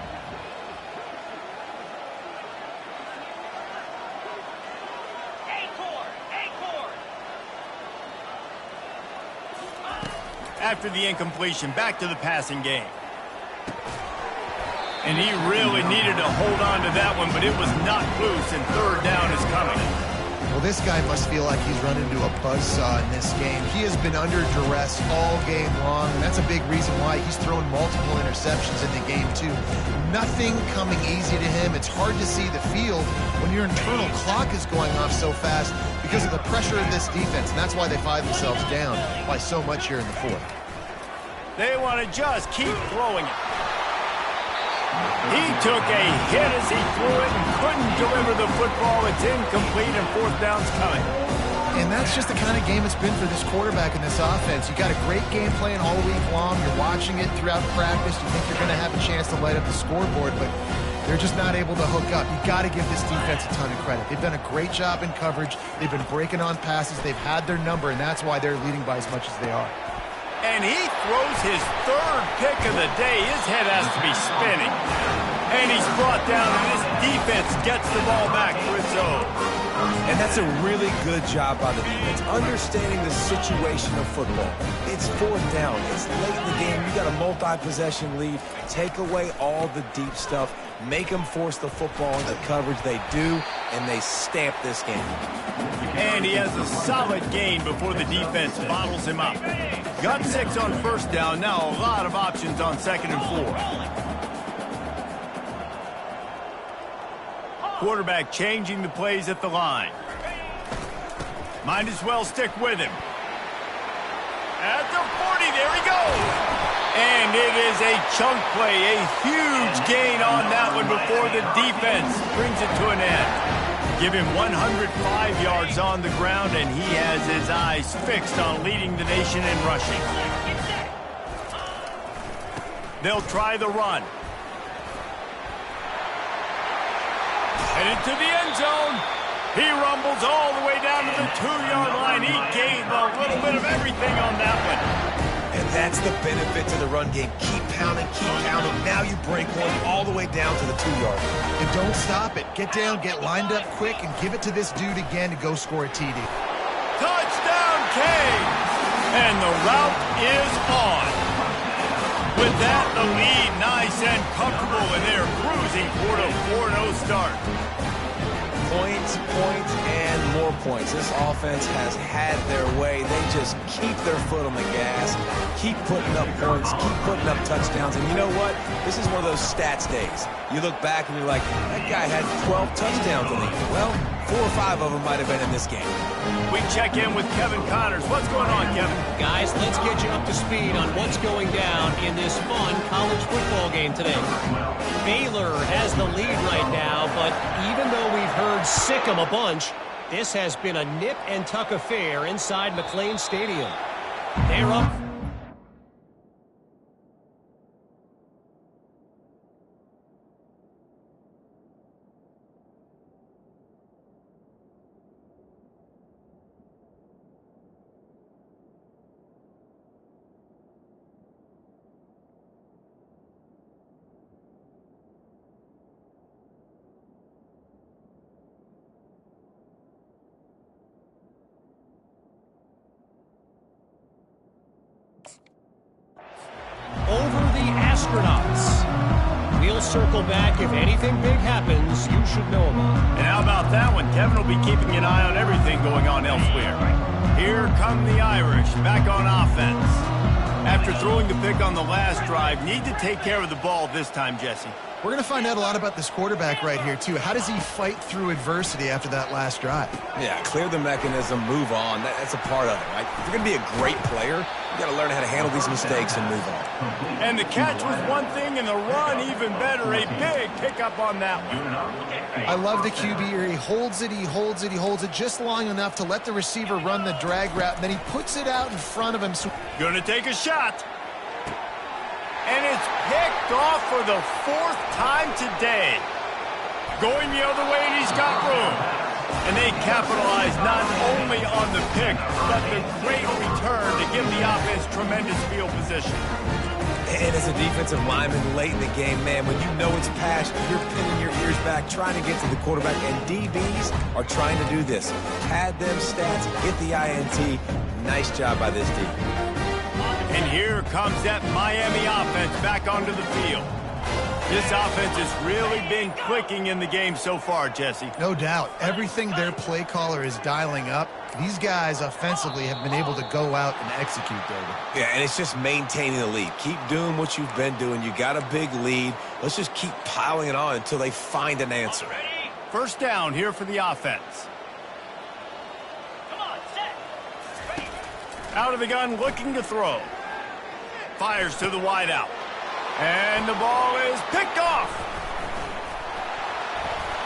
After the incompletion, back to the passing game. And he really needed to hold on to that one, but it was not loose, and third down is coming. Well, this guy must feel like he's run into a buzzsaw in this game. He has been under duress all game long, and that's a big reason why he's thrown multiple interceptions in the game, too. Nothing coming easy to him. It's hard to see the field when your internal clock is going off so fast because of the pressure of this defense, and that's why they find themselves down by so much here in the fourth. They want to just keep throwing it. He took a hit as he threw it and couldn't deliver the football. It's incomplete, and fourth down's coming. And that's just the kind of game it's been for this quarterback and this offense. You got a great game plan all week long. You're watching it throughout practice. You think you're going to have a chance to light up the scoreboard, but they're just not able to hook up. You got to give this defense a ton of credit. They've done a great job in coverage. They've been breaking on passes. They've had their number, and that's why they're leading by as much as they are. And he throws his third pick of the day. His head has to be spinning. And he's brought down, and this defense gets the ball back for its own. And that's a really good job by the defense, understanding the situation of football. It's fourth down. It's late in the game. You got a multi-possession lead. Take away all the deep stuff. Make them force the football into coverage. They do, and they stamp this game. And he has a solid gain before the defense bottles him up. Got 6 on first down. Now a lot of options on second and 4. Quarterback changing the plays at the line. Might as well stick with him. At the 40, there he goes. And it is a chunk play, a huge gain on that one before the defense brings it to an end. Give him 105 yards on the ground, and he has his eyes fixed on leading the nation in rushing. They'll try the run. Headed to the end zone. He rumbles all the way down to the 2-yard line. He gained a little bit of everything on that one. And that's the benefit to the run game. Keep pounding, keep pounding. Now you break one all the way down to the 2-yard line. And don't stop it. Get down, get lined up quick, and give it to this dude again to go score a TD. Touchdown, Canes! And the route is on. With that, the lead nice and comfortable, and they're cruising toward a 4-0 start. Points, points, and more points. This offense has had their way. They just keep their foot on the gas, keep putting up points, keep putting up touchdowns. And you know what? This is one of those stats days. You look back and you're like, that guy had 12 touchdowns in the game. Well, 4 or 5 of them might have been in this game. We check in with Kevin Connors. What's going on, Kevin? Guys, let's get you up to speed on what's going down in this fun college football game today. Baylor has the lead right now, but even though we've heard sick 'em a bunch, this has been a nip and tuck affair inside McLean Stadium. They're up. Over the Astronauts. We'll circle back. If anything big happens, you should know about it. And how about that one? Kevin will be keeping an eye on everything going on elsewhere. Here come the Irish, back on offense. After throwing the pick on the last drive, need to take care of the ball this time, Jesse. We're going to find out a lot about this quarterback right here, too. How does he fight through adversity after that last drive? Yeah, clear the mechanism, move on. That's a part of it, right? If you're going to be a great player, you got to learn how to handle these mistakes and move on. And the catch was one thing, and the run even better. A big pickup on that one. I love the QB here. He holds it, he holds it, he holds it just long enough to let the receiver run the drag route, and then he puts it out in front of him. Gonna take a shot. And his It's picked off for the 4th time today. Going the other way, and he's got room. And they capitalize not only on the pick, but the great return to give the offense tremendous field position. And as a defensive lineman late in the game, man, when you know it's passed, you're pinning your ears back, trying to get to the quarterback, and DBs are trying to do this. Pad them stats, hit the INT. Nice job by this D. And here comes that Miami offense back onto the field. This offense has really been clicking in the game so far, Jesse. No doubt. Everything their play caller is dialing up, these guys offensively have been able to go out and execute, David. Yeah, and it's just maintaining the lead. Keep doing what you've been doing. You got a big lead. Let's just keep piling it on until they find an answer. First down here for the offense. Come on, set. Ready. Out of the gun, looking to throw. Fires to the wideout. And the ball is picked off.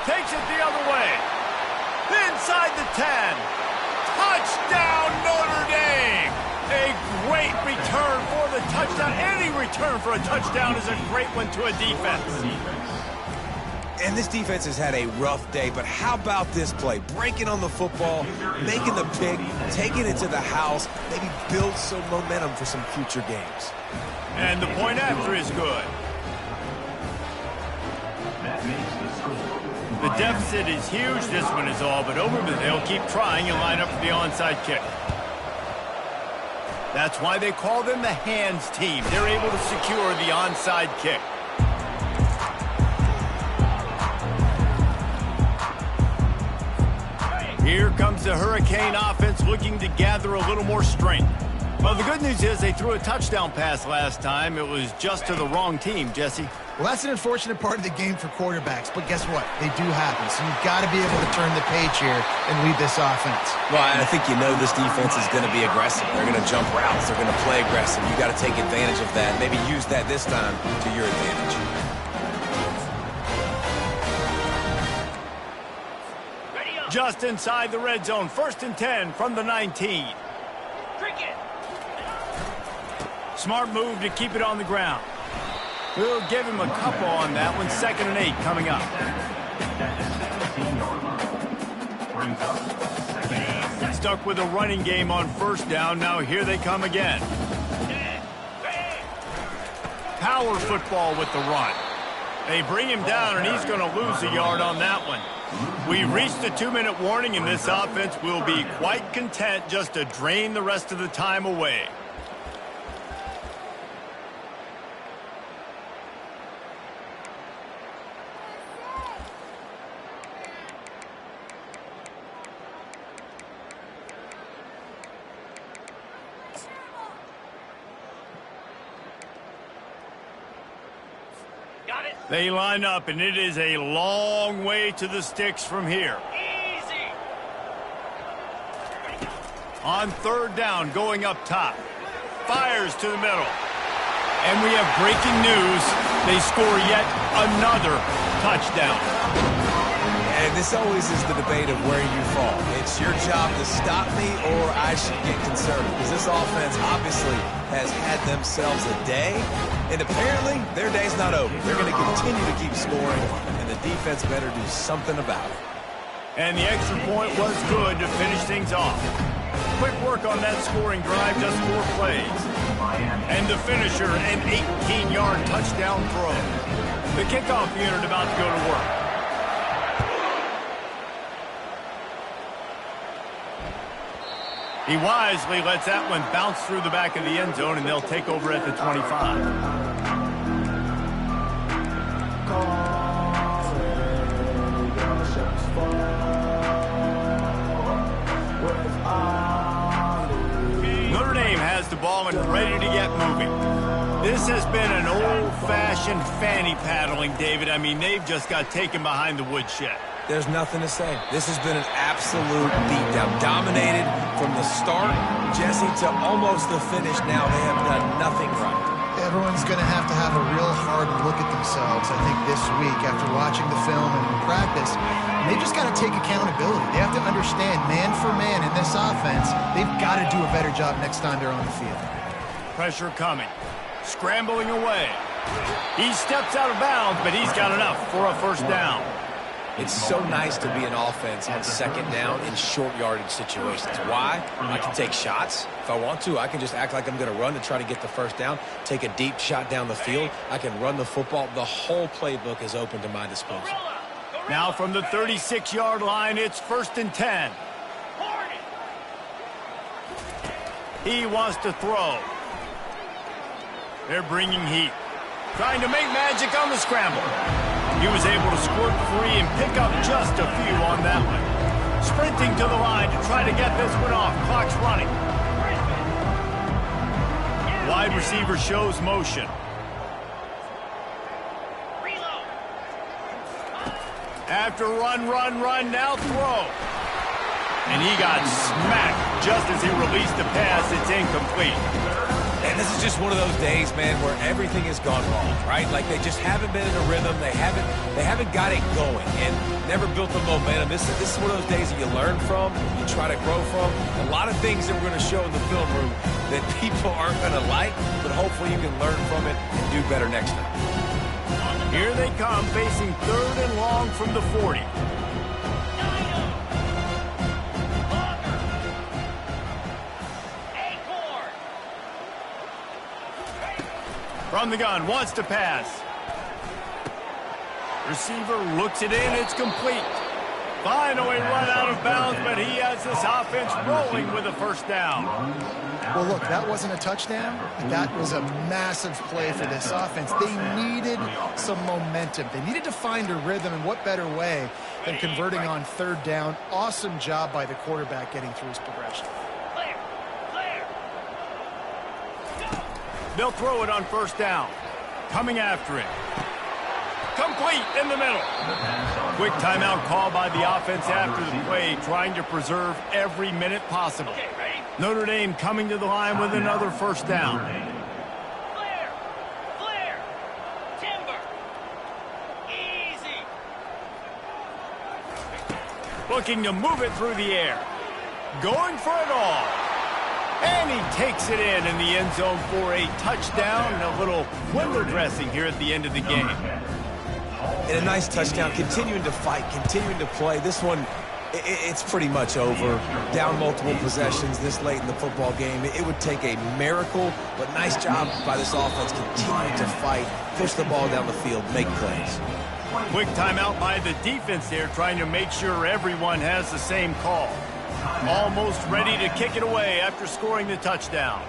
Takes it the other way. Inside the 10. Touchdown, Notre Dame. A great return for the touchdown. Any return for a touchdown is a great one to a defense. And this defense has had a rough day, but how about this play? Breaking on the football, making the pick, taking it to the house, maybe build some momentum for some future games. And the point after is good. That makes the score. The deficit is huge. This one is all but over, but they'll keep trying and line up for the onside kick. That's why they call them the hands team. They're able to secure the onside kick. Here comes the Hurricane offense looking to gather a little more strength. Well, the good news is they threw a touchdown pass last time. It was just to the wrong team, Jesse. Well, that's an unfortunate part of the game for quarterbacks, but guess what? They do happen, so you've got to be able to turn the page here and lead this offense. Well, I think you know this defense is going to be aggressive. They're going to jump routes. They're going to play aggressive. You got to take advantage of that. Maybe use that this time to your advantage. Just inside the red zone, 1st and 10 from the 19. Drink it. Smart move to keep it on the ground. We'll give him a couple on that one. 2nd and 8 coming up. Stuck with a running game on 1st down. Now here they come again. Power football with the run. They bring him down, and he's going to lose a yard on that one. We reached the 2-minute warning, and this offense will be quite content just to drain the rest of the time away. Got it. They line up, and it is a long way to the sticks from here. Easy. On 3rd down, going up top. Fires to the middle. And we have breaking news. They score yet another touchdown. And this always is the debate of where you fall. It's your job to stop me, or I should get concerned. Because this offense obviously has had themselves a day, and apparently their day's not over. They're going to continue to keep scoring, and the defense better do something about it. And the extra point was good to finish things off. Quick work on that scoring drive, just 4 plays. And the finisher, an 18-yard touchdown throw. The kickoff unit about to go to work. He wisely lets that one bounce through the back of the end zone, and they'll take over at the 25. Notre Dame has the ball and ready to get moving. This has been an old-fashioned fanny paddling, David. I mean, they've just got taken behind the woodshed. There's nothing to say. This has been an absolute beatdown. Dominated from the start, Jesse, to almost the finish now. They have done nothing right. Everyone's going to have a real hard look at themselves, I think, this week after watching the film and in practice. And they've just got to take accountability. They have to understand, man for man in this offense, they've got to do a better job next time they're on the field. Pressure coming. Scrambling away. He steps out of bounds, but he's got enough for a first down. It's so nice to be an offense on second down in short yardage situations. Why? I can take shots. If I want to, I can just act like I'm going to run to try to get the first down, take a deep shot down the field. I can run the football. The whole playbook is open to my disposal. Now from the 36-yard line, it's 1st and 10. He wants to throw. They're bringing heat. Trying to make magic on the scramble. He was able to squirt free and pick up just a few on that one. Sprinting to the line to try to get this one off. Clock's running. Wide receiver shows motion. After run, now throw. And he got smacked just as he released the pass. It's incomplete. And this is just one of those days, man, where everything has gone wrong, right? Like they just haven't been in a rhythm. They haven't got it going and never built the momentum. This is one of those days that you learn from, you try to grow from. A lot of things that we're going to show in the film room that people aren't going to like, but hopefully you can learn from it and do better next time. Here they come, facing 3rd and long from the 40. From the gun, wants to pass. Receiver looks it in, it's complete. Finally run out of bounds, but he has this offense rolling with a first down. Well, look, that wasn't a touchdown. That was a massive play for this offense. They needed some momentum. They needed to find a rhythm, and what better way than converting on 3rd down. Awesome job by the quarterback getting through his progression. They'll throw it on 1st down. Coming after it. Complete in the middle. Quick timeout call by the offense after the play, trying to preserve every minute possible. Notre Dame coming to the line with another 1st down. Clear. Timber. Easy. Looking to move it through the air. Going for it all. And he takes it in the end zone for a touchdown and a little window dressing here at the end of the game. And a nice touchdown, continuing to fight, continuing to play. This one, it's pretty much over. Down multiple possessions this late in the football game. It would take a miracle, but nice job by this offense continuing to fight, push the ball down the field, make plays. Quick timeout by the defense there, trying to make sure everyone has the same call. Almost ready to kick it away after scoring the touchdown.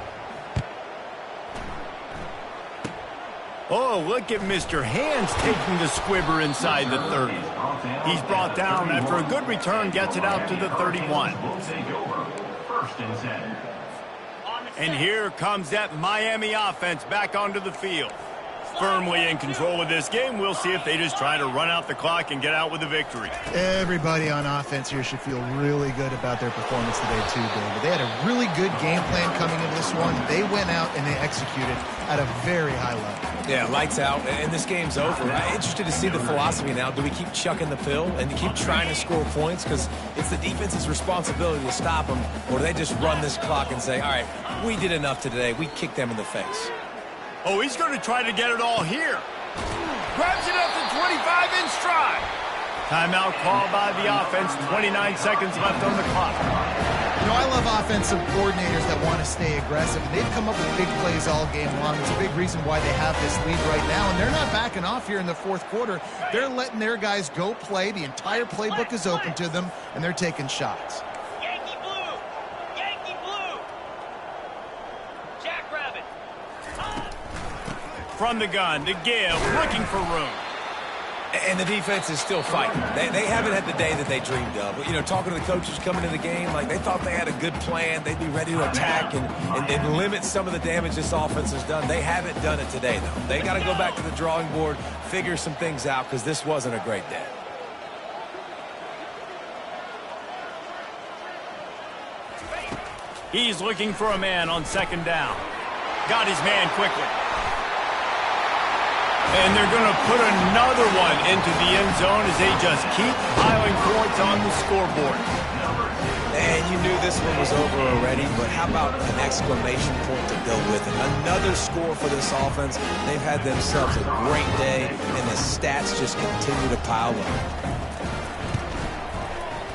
Oh, look at Mr. Hands taking the squibber inside the 30. He's brought down after a good return, gets it out to the 31. And here comes that Miami offense back onto the field. Firmly in control of this game. We'll see if they just try to run out the clock and get out with a victory. Everybody on offense here should feel really good about their performance today too, David. They had a really good game plan coming into this one. They went out and they executed at a very high level. Yeah, lights out, and this game's over. I'm interested to see the philosophy now. Do we keep chucking the pill and keep trying to score points? Because it's the defense's responsibility to stop them, or do they just run this clock and say, all right, we did enough today. We kicked them in the face. Oh, he's going to try to get it all here. Grabs it at the 25 in stride. Timeout called by the offense. 29 seconds left on the clock. You know, I love offensive coordinators that want to stay aggressive. They've come up with big plays all game long. It's a big reason why they have this lead right now. And they're not backing off here in the 4th quarter. They're letting their guys go play. The entire playbook is open to them, and they're taking shots. Yankee blue. Yankee blue. Jackrabbit. From the gun to give, looking for room. And the defense is still fighting. They haven't had the day that they dreamed of. You know, talking to the coaches coming to the game, like they thought they had a good plan. They'd be ready to attack and limit some of the damage this offense has done. They haven't done it today, though. They got to go back to the drawing board, figure some things out, because this wasn't a great day. He's looking for a man on 2nd down. Got his man quickly. And they're going to put another one into the end zone as they just keep piling points on the scoreboard. And you knew this this one was over already, but how about an exclamation point to go with it? Another score for this offense. They've had themselves a great day, and the stats just continue to pile up.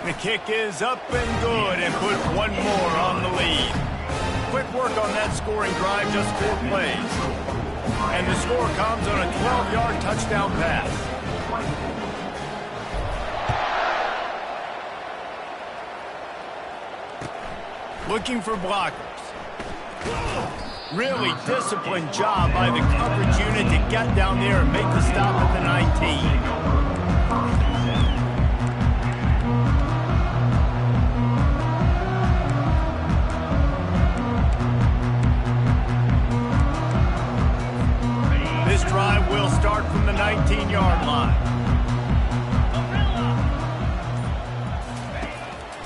The kick is up and good and puts one more on the lead. Quick work on that scoring drive, just 4 plays. And the score comes on a 12-yard touchdown pass. Looking for blockers. Really disciplined job by the coverage unit to get down there and make the stop at the 19. This drive will start from the 19-yard line.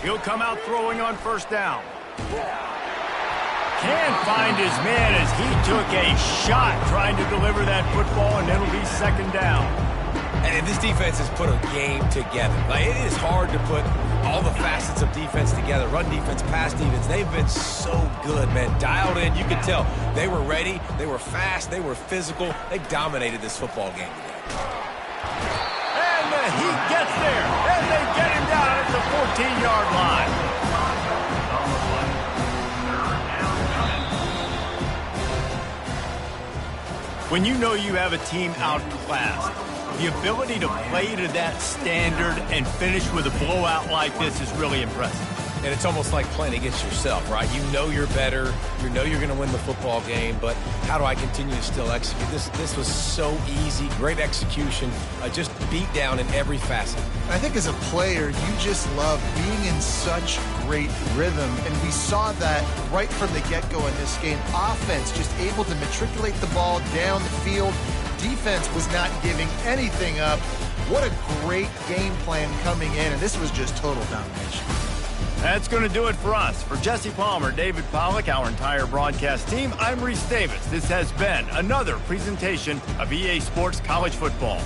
He'll come out throwing on first down. Can't find his man as he took a shot trying to deliver that football, and it'll be second down. And this defense has put a game together. Like, it is hard to put all the facets of defense together. Run defense, pass defense. They've been so good, man. Dialed in. You could tell they were ready. They were fast. They were physical. They dominated this football game today. And the Heat gets there. And they get him down at the 14-yard line. When you know you have a team outclassed, the ability to play to that standard and finish with a blowout like this is really impressive. And it's almost like playing against yourself, right? You know you're better. You know you're going to win the football game, but how do I continue to still execute? This was so easy. Great execution. Just beat down in every facet. I think as a player, you just love being in such great rhythm, and we saw that right from the get-go in this game. Offense just able to matriculate the ball down the field. Defense was not giving anything up. What a great game plan coming in, and this was just total domination. That's going to do it for us. For Jesse Palmer, David Pollack, our entire broadcast team, I'm Reese Davis. This has been another presentation of EA Sports College Football.